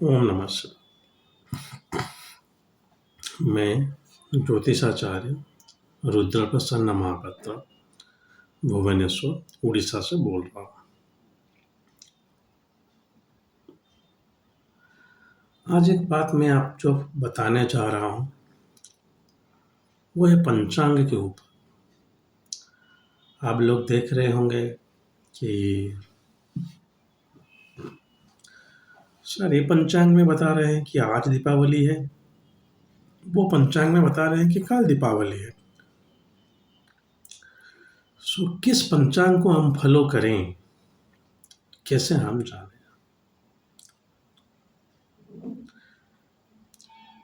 ओम नमः शिवाय। मैं ज्योतिषाचार्य रुद्रप्रसन्न महापात्र भुवनेश्वर उड़ीसा से बोल रहा हूँ। आज एक बात मैं आप जो बताने जा रहा हूँ वो है पंचांग के ऊपर। आप लोग देख रहे होंगे कि सर ये पंचांग में बता रहे हैं कि आज दीपावली है, वो पंचांग में बता रहे हैं कि कल दीपावली है। सो किस पंचांग को हम फॉलो करें, कैसे हम जानें?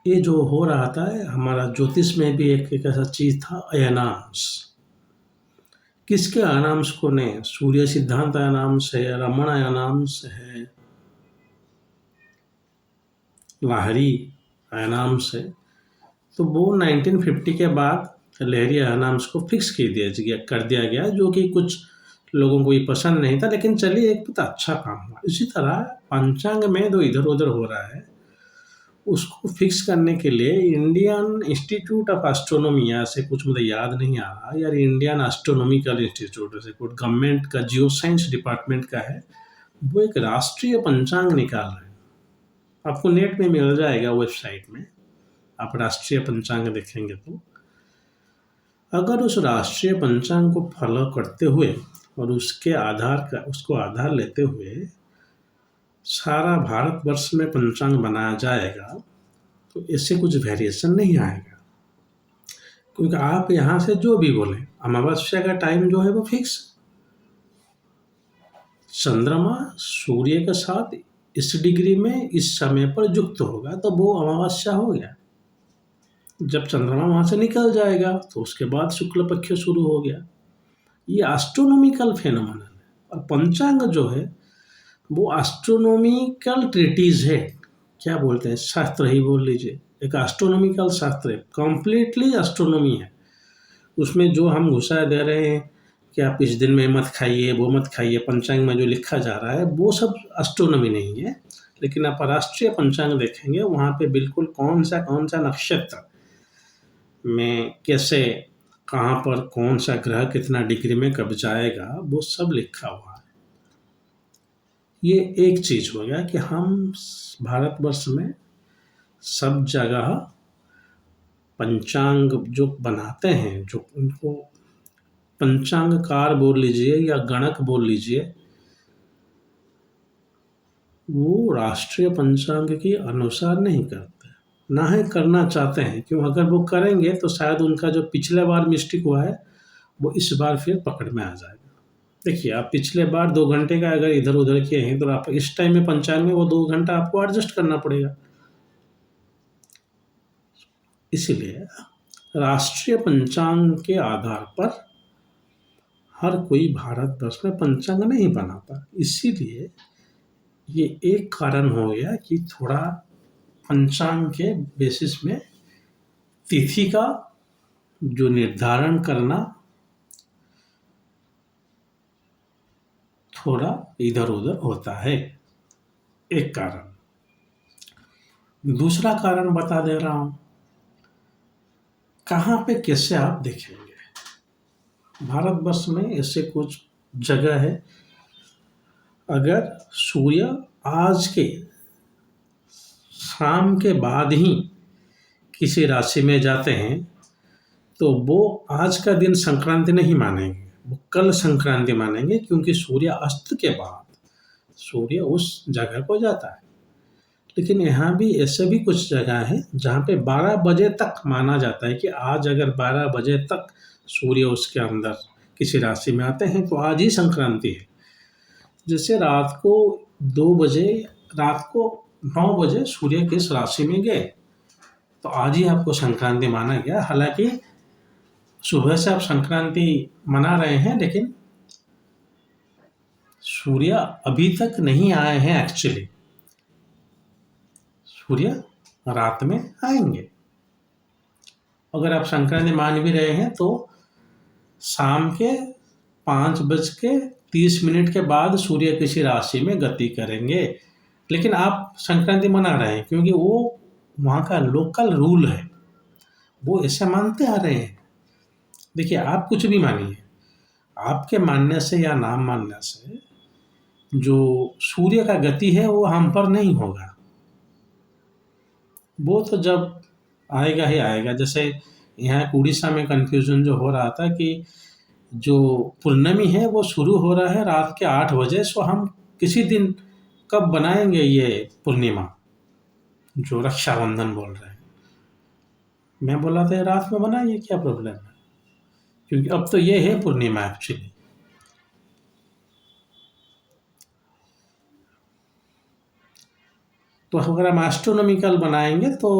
ये जो हो रहा था हमारा ज्योतिष में भी एक ऐसा चीज था, अयनांश। किसके अयनांश को ने? सूर्य सिद्धांत अयनांश है, रमण अयनांश है, लाहरी अयनांश है। तो वो 1950 के बाद लहरी अयनांश को फिक्स कर दिया गया, जो कि कुछ लोगों को ये पसंद नहीं था, लेकिन चलिए एक तो अच्छा काम हुआ। इसी तरह पंचांग में जो इधर उधर हो रहा है उसको फिक्स करने के लिए इंडियन इंस्टीट्यूट ऑफ एस्ट्रोनॉमी, ऐसे कुछ मुझे याद नहीं आ रहा यार, इंडियन एस्ट्रोनॉमिकल इंस्टीट्यूट ऐसे कुछ गवर्नमेंट का जियो साइंस डिपार्टमेंट का है, वो एक राष्ट्रीय पंचांग निकाल रहे हैं। आपको नेट में मिल जाएगा, वेबसाइट में आप राष्ट्रीय पंचांग देखेंगे तो अगर उस राष्ट्रीय पंचांग को फॉलो करते हुए और उसको आधार लेते हुए सारा भारतवर्ष में पंचांग बनाया जाएगा तो इससे कुछ वेरिएशन नहीं आएगा। क्योंकि आप यहाँ से जो भी बोले, अमावस्या का टाइम जो है वो फिक्स, चंद्रमा सूर्य के साथ इस डिग्री में इस समय पर युक्त होगा तो वो अमावस्या हो गया। जब चंद्रमा वहां से निकल जाएगा तो उसके बाद शुक्ल पक्ष शुरू हो गया। ये एस्ट्रोनॉमिकल फेनोमेनन है। और पंचांग जो है वो एस्ट्रोनॉमिकल ट्रीटीज है, क्या बोलते हैं, शास्त्र ही बोल लीजिए, एक एस्ट्रोनॉमिकल शास्त्र है, कंप्लीटली एस्ट्रोनॉमी है। उसमें जो हम घुसा दे रहे हैं कि आप इस दिन में मत खाइए, वो मत खाइए, पंचांग में जो लिखा जा रहा है वो सब एस्ट्रोनॉमी नहीं है। लेकिन आप राष्ट्रीय पंचांग देखेंगे वहाँ पे बिल्कुल कौन सा नक्षत्र में कैसे, कहाँ पर कौन सा ग्रह कितना डिग्री में कब जाएगा वो सब लिखा हुआ है। ये एक चीज हो गया कि हम भारतवर्ष में सब जगह पंचांग जो बनाते हैं, जो उनको पंचांगकार बोल लीजिए या गणक बोल लीजिए, वो राष्ट्रीय पंचांग के अनुसार नहीं करते, ना ही करना चाहते हैं। क्यों? अगर वो करेंगे तो शायद उनका जो पिछले बार मिस्टेक हुआ है वो इस बार फिर पकड़ में आ जाएगा। देखिए, आप पिछले बार 2 घंटे का अगर इधर उधर किए हैं तो आप इस टाइम में पंचांग में वो 2 घंटा आपको एडजस्ट करना पड़ेगा। इसीलिए राष्ट्रीय पंचांग के आधार पर हर कोई भारतवर्ष में पंचांग नहीं बनाता। इसीलिए ये एक कारण हो गया कि थोड़ा पंचांग के बेसिस में तिथि का जो निर्धारण करना थोड़ा इधर उधर होता है, एक कारण। दूसरा कारण बता दे रहा हूं, कहाँ पे कैसे आप देखेंगे। भारतवर्ष में ऐसे कुछ जगह है, अगर सूर्य आज के शाम के बाद ही किसी राशि में जाते हैं तो वो आज का दिन संक्रांति नहीं मानेंगे, वो कल संक्रांति मानेंगे, क्योंकि सूर्य अस्त के बाद सूर्य उस जगह को जाता है। लेकिन यहाँ भी ऐसे भी कुछ जगह है जहाँ पे 12 बजे तक माना जाता है कि आज अगर 12 बजे तक सूर्य उसके अंदर किसी राशि में आते हैं तो आज ही संक्रांति है। जैसे रात को 9 बजे सूर्य किस राशि में गए तो आज ही आपको संक्रांति माना गया। हालांकि सुबह से आप संक्रांति मना रहे हैं, लेकिन सूर्य अभी तक नहीं आए हैं। एक्चुअली सूर्य रात में आएंगे। अगर आप संक्रांति मान भी रहे हैं तो शाम के 5:30 के बाद सूर्य किसी राशि में गति करेंगे। लेकिन आप संक्रांति मना रहे हैं क्योंकि वो वहाँ का लोकल रूल है, वो ऐसे मानते आ रहे हैं। देखिए, आप कुछ भी मानिए, आपके मानने से या ना मानने से जो सूर्य का गति है वो हम पर नहीं होगा, वो तो जब आएगा ही आएगा। जैसे यहाँ उड़ीसा में कन्फ्यूजन जो हो रहा था कि जो पूर्णमी है वो शुरू हो रहा है रात के 8 बजे, सो हम किसी दिन कब बनाएंगे ये पूर्णिमा, जो रक्षाबंधन बोल रहे हैं। मैं बोला था रात में बनाइए, क्या प्रॉब्लम है, क्योंकि अब तो ये है पूर्णिमा एक्चुअली। तो अगर हम एस्ट्रोनॉमिकल बनाएंगे तो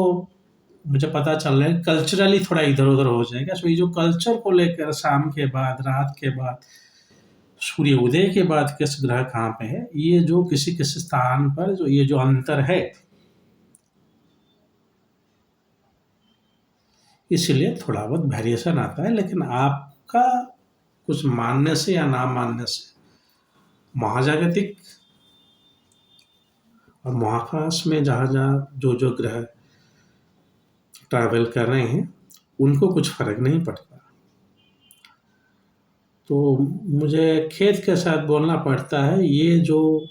मुझे पता चल रहा है कल्चरली थोड़ा इधर उधर हो जाएगा। सो ये जो कल्चर को लेकर शाम के बाद, रात के बाद, सूर्य उदय के बाद किस ग्रह कहाँ पे है, ये जो किसी किसी स्थान पर जो ये जो अंतर है, इसलिए थोड़ा बहुत वेरिएशन आता है। लेकिन आपका कुछ मानने से या ना मानने से महाजागतिक और महाकाश में जहाँ जहाँ जो जो ग्रह ट्रैवल कर रहे हैं उनको कुछ फर्क नहीं पड़ता। तो मुझे खेद के साथ बोलना पड़ता है, ये जो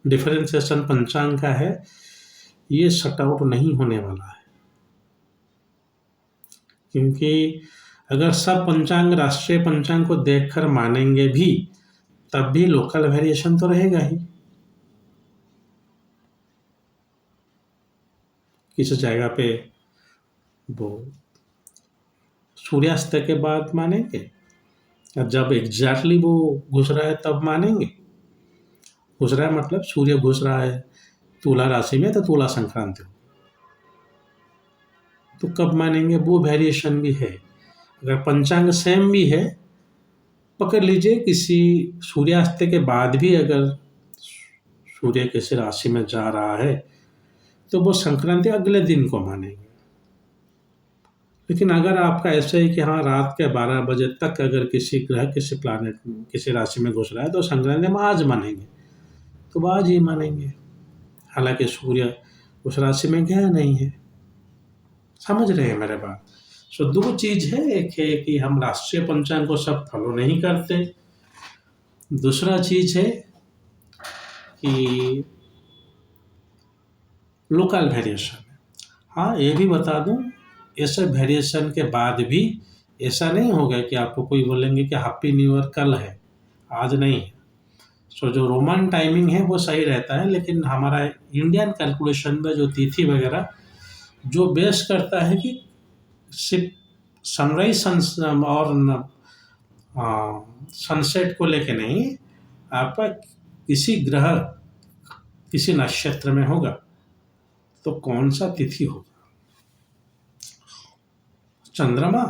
डिफरेंशिएशन पंचांग का है ये शट आउट नहीं होने वाला है, क्योंकि अगर सब पंचांग राष्ट्रीय पंचांग को देखकर मानेंगे भी तब भी लोकल वेरिएशन तो रहेगा ही। किसी जगह पे वो सूर्यास्त के बाद मानेंगे, और जब एग्जैक्टली वो घुस रहा है तब मानेंगे। घुस रहा है मतलब सूर्य घुस रहा है तुला राशि में तो तुला संक्रांति हो, तो कब मानेंगे, वो वेरिएशन भी है। अगर पंचांग सेम भी है, पकड़ लीजिए किसी सूर्यास्त के बाद भी अगर सूर्य किसी राशि में जा रहा है तो वो संक्रांति अगले दिन को मानेंगे। लेकिन अगर आपका ऐसा है कि हाँ रात के 12 बजे तक अगर किसी ग्रह किसी प्लैनेट किसी राशि में घुस रहा है तो संक्रांति हम आज मानेंगे, तो वो आज ही मानेंगे, हालांकि सूर्य उस राशि में गया नहीं है। समझ रहे हैं मेरे बात। सो दो चीज है, एक है कि हम राष्ट्रीय पंचांग को सब फॉलो नहीं करते, दूसरा चीज है कि लोकल वेरिएशन है। हाँ ये भी बता दूं, ऐसे वेरिएशन के बाद भी ऐसा नहीं होगा कि आपको कोई बोलेंगे कि हैप्पी न्यू ईयर कल है, आज नहीं है। सो जो रोमन टाइमिंग है वो सही रहता है, लेकिन हमारा इंडियन कैलकुलेशन में जो तिथि वगैरह जो बेस करता है कि सिर्फ सनराइज और सनसेट को लेके नहीं, आपका किसी ग्रह किसी नक्षत्र में होगा तो कौन सा तिथि होगा। चंद्रमा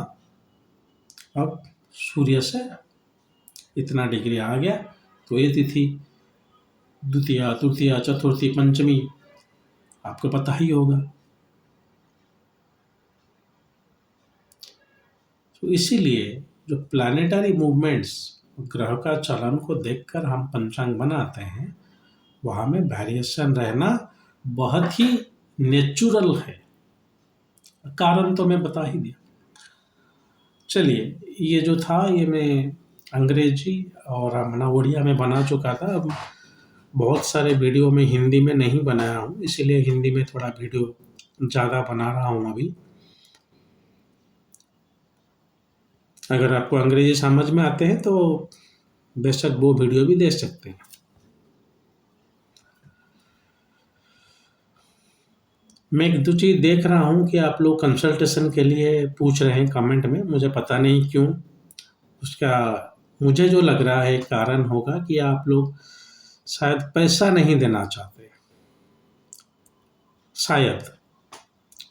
अब सूर्य से इतना डिग्री आ गया तो ये तिथि द्वितीया तृतीया चतुर्थी पंचमी आपको पता ही होगा। तो इसीलिए जो प्लानिटरी मूवमेंट्स ग्रह का चलन को देखकर हम पंचांग बनाते हैं, वहाँ में वेरिएशन रहना बहुत ही नेचुरल है। कारण तो मैं बता ही दिया। चलिए, ये जो था ये मैं अंग्रेजी और अपना उड़िया में बना चुका था। अब बहुत सारे वीडियो में हिंदी में नहीं बनाया हूँ, इसीलिए हिंदी में थोड़ा वीडियो ज़्यादा बना रहा हूँ अभी। अगर आपको अंग्रेजी समझ में आते हैं तो बेशक वो वीडियो भी देख सकते हैं। मैं एक दो चीज़ देख रहा हूँ कि आप लोग कंसल्टेशन के लिए पूछ रहे हैं कमेंट में, मुझे पता नहीं क्यों। उसका मुझे जो लग रहा है कारण होगा कि आप लोग शायद पैसा नहीं देना चाहते, शायद,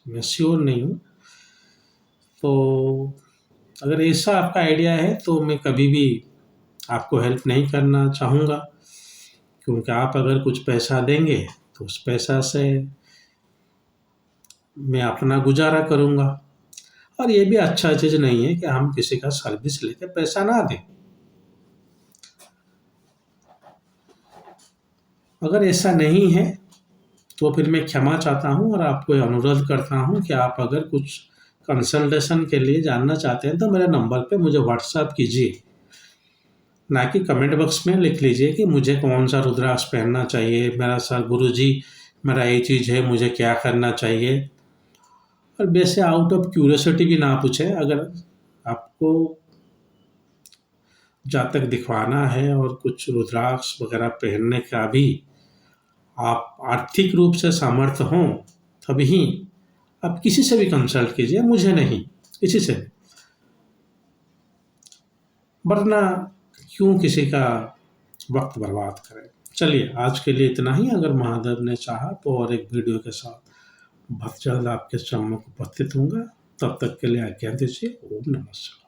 मैं श्योर नहीं हूँ। तो अगर ऐसा आपका आइडिया है तो मैं कभी भी आपको हेल्प नहीं करना चाहूँगा, क्योंकि आप अगर कुछ पैसा देंगे तो उस पैसा से मैं अपना गुजारा करूँगा, और ये भी अच्छा चीज़ नहीं है कि हम किसी का सर्विस लेके पैसा ना दें। अगर ऐसा नहीं है तो फिर मैं क्षमा चाहता हूँ और आपको अनुरोध करता हूँ कि आप अगर कुछ कंसल्टेशन के लिए जानना चाहते हैं तो मेरे नंबर पे मुझे व्हाट्सएप कीजिए, ना कि कमेंट बॉक्स में लिख लीजिए कि मुझे कौन सा रुद्राक्ष पहनना चाहिए, मेरा सर गुरुजी मेरा ये चीज़ है, मुझे क्या करना चाहिए। और वैसे आउट ऑफ क्यूरियोसिटी भी ना पूछें। अगर आपको जातक दिखवाना है और कुछ रुद्राक्ष वगैरह पहनने का भी आप आर्थिक रूप से समर्थ हों, तभी आप किसी से भी कंसल्ट कीजिए, मुझे नहीं, किसी से भी। वरना क्यों किसी का वक्त बर्बाद करें। चलिए आज के लिए इतना ही। अगर महादेव ने चाहा तो और एक वीडियो के साथ बहुत जल्द आपके सम्मुख उपस्थित होऊंगा। तब तक के लिए आज्ञा दीजिए। ओम नमः शिवाय।